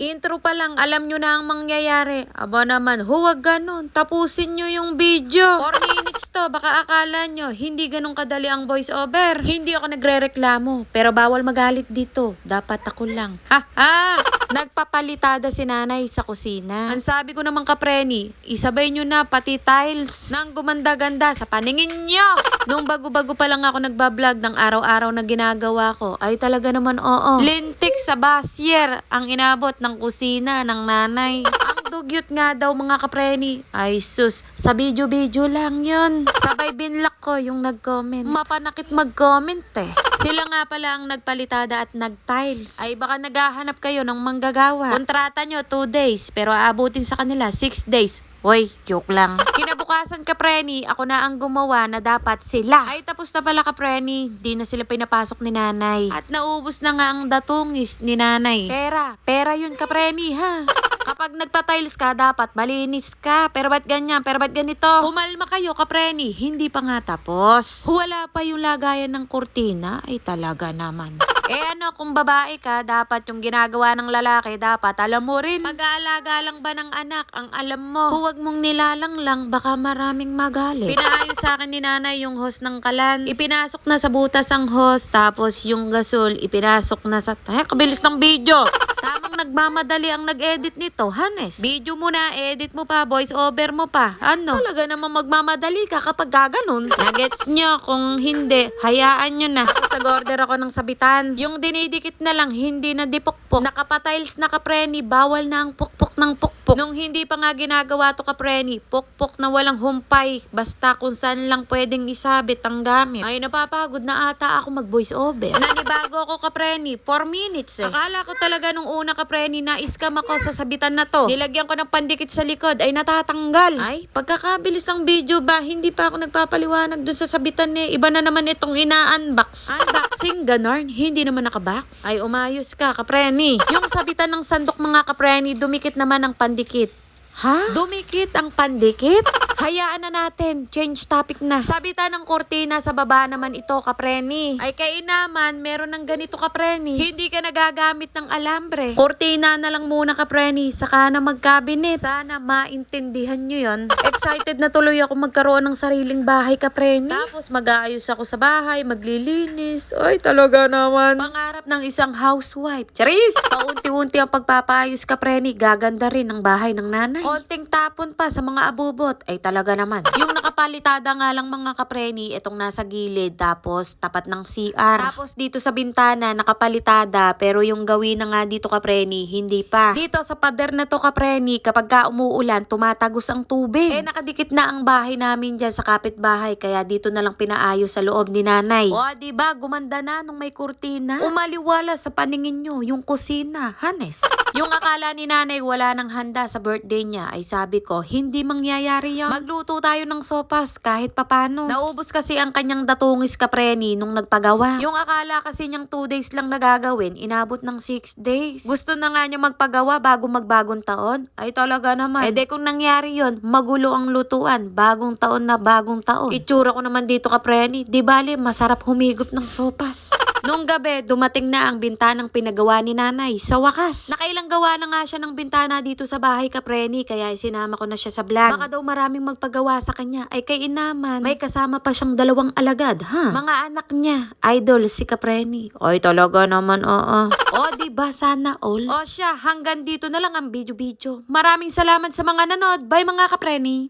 Intro pa lang, alam nyo na ang mangyayari. Aba naman, huwag ganon. Tapusin nyo yung video. 4 minutes to, baka akala nyo, hindi ganun kadali ang voice over. Hindi ako nagre-reklamo, pero bawal magalit dito. Dapat ako lang. Ha ha! Nagpapalitada si nanay sa kusina. Ang sabi ko naman kapreni, isabay nyo na pati tiles nang gumanda-ganda sa paningin nyo. Nung bago-bago pa lang ako nagbablog ng araw-araw na ginagawa ko, ay talaga naman oo. Lintik sa basyer ang inabot ng kusina ng nanay. Ang dugyot nga daw mga kapreni. Ay sus, sa video-video lang yun. Sabay binlock ko yung nag-comment. Mapanakit mag-comment eh. Sila nga pala ang nagpalitada at nag-tiles. Ay baka naghahanap kayo ng manggagawa. Kontrata nyo 2 days, pero aabutin sa kanila 6 days. Hoy, joke lang. Kinabukasan kapreni, ako na ang gumawa na dapat sila. Ay tapos na pala kapreni, di na sila pinapasok ni nanay. At naubos na nga ang datungis ni nanay. Pera yun kapreni ha. Kapag nagpa-tiles ka, dapat malinis ka. Pero ba't ganyan? Pero ba't ganito? Kumalma kayo, kapreni. Hindi pa nga tapos. Wala pa yung lagayan ng kurtina. Ay talaga naman. Ano, kung babae ka, dapat yung ginagawa ng lalaki, dapat alam mo rin. Mag-aalaga lang ba ng anak, ang alam mo. Huwag mong nilalang lang, baka maraming magalit. Pinaayos sa akin ni nanay yung hose ng kalan. Ipinasok na sa butas ang hose, tapos yung gasol, ipinasok na sa... kabilis ng video! Tamang nagmamadali ang nag-edit nito, Hanes. Video mo na, edit mo pa, voice over mo pa. Ano? Talaga naman magmamadali ka kapag gaganon. Nagets nyo, kung hindi, hayaan nyo na. Tapos nag-order ako ng sabitan. Yung dinidikit na lang, hindi na dipokpok. Nakapatiles na kapreni, bawal na ang pukpok ng pukpok. Nung hindi pa nga ginagawa to kapreni, pukpok na walang humpay. Basta kung saan lang pwedeng isabit ang gamit. Ay, napapagod na ata ako mag-voice over. Nanibago ako kapreni, 4 minutes eh. Akala ko talaga nung una kapreni na iskam ako sa sabitan na to. Nilagyan ko ng pandikit sa likod ay natatanggal. Ay, pagkakabilis ng video ba, hindi pa ako nagpapaliwanag dun sa sabitan eh. Iba na naman itong ina-unbox. Unboxing, ganon. Hindi naman nakabox. Ay, umayos ka, kapreni. Yung sabitan ng sandok mga kapreni, dumikit naman ang pandikit. Ha? Dumikit ang pandikit? Hayaan na natin. Change topic na. Sabitan ng kortina sa baba naman ito, kapreni. Ay kay naman, meron ng ganito, kapreni. Hindi ka nagagamit ng alambre. Kortina na lang muna, kapreni. Saka na mag-cabinet. Sana maintindihan nyo yun. Excited na tuloy ako magkaroon ng sariling bahay, kapreni. Tapos mag-aayos ako sa bahay, maglilinis. Ay talaga naman. Pangarap ng isang housewife. Charis! Paunti-unti ang pagpapaayos, kapreni. Gaganda rin ang bahay ng nanay. Konting tapon pa sa mga abubot. Ay talaga naman. Yung nakapalitada nga lang mga kapreni, itong nasa gilid, tapos tapat ng CR. Tapos dito sa bintana, nakapalitada, pero yung gawin na nga dito kapreni, hindi pa. Dito sa pader na to kapreni, kapag ka umuulan, tumatagos ang tubig. Nakadikit na ang bahay namin dyan sa kapitbahay, kaya dito na lang pinaayos sa loob ni nanay. O diba, gumanda na nung may kurtina. Umaliwala sa paningin nyo, yung kusina, Hanes. Yung akala ni nanay wala nang handa sa birthday niya, ay sabi ko, hindi mangyayari yan. Magluto tayo ng sopas kahit papano. Naubos kasi ang kanyang datungis kapreni nung nagpagawa. Yung akala kasi niyang 2 days lang nagagawin, inabot ng 6 days. Gusto na nga niya magpagawa bago magbagong taon. Ay talaga naman. Kung nangyari yon, magulo ang lutuan. Bagong taon na bagong taon. Itsura ko naman dito kapreni, di bali masarap humigop ng sopas. Nung gabi, dumating na ang bintanang pinagawa ni nanay. Sa wakas, nakailang gawa na nga siya ng bintana dito sa bahay kapreni, kaya sinama ko na siya sa vlog. Baka daw maraming magpagawa sa kanya. Ay kay inaman, may kasama pa siyang 2 alagad, ha? Mga anak niya, idol si kapreni. Ay talaga naman, oo. O diba, sana all? O siya, hanggang dito na lang ang video-video. Maraming salamat sa mga nanood. Bye mga kapreni.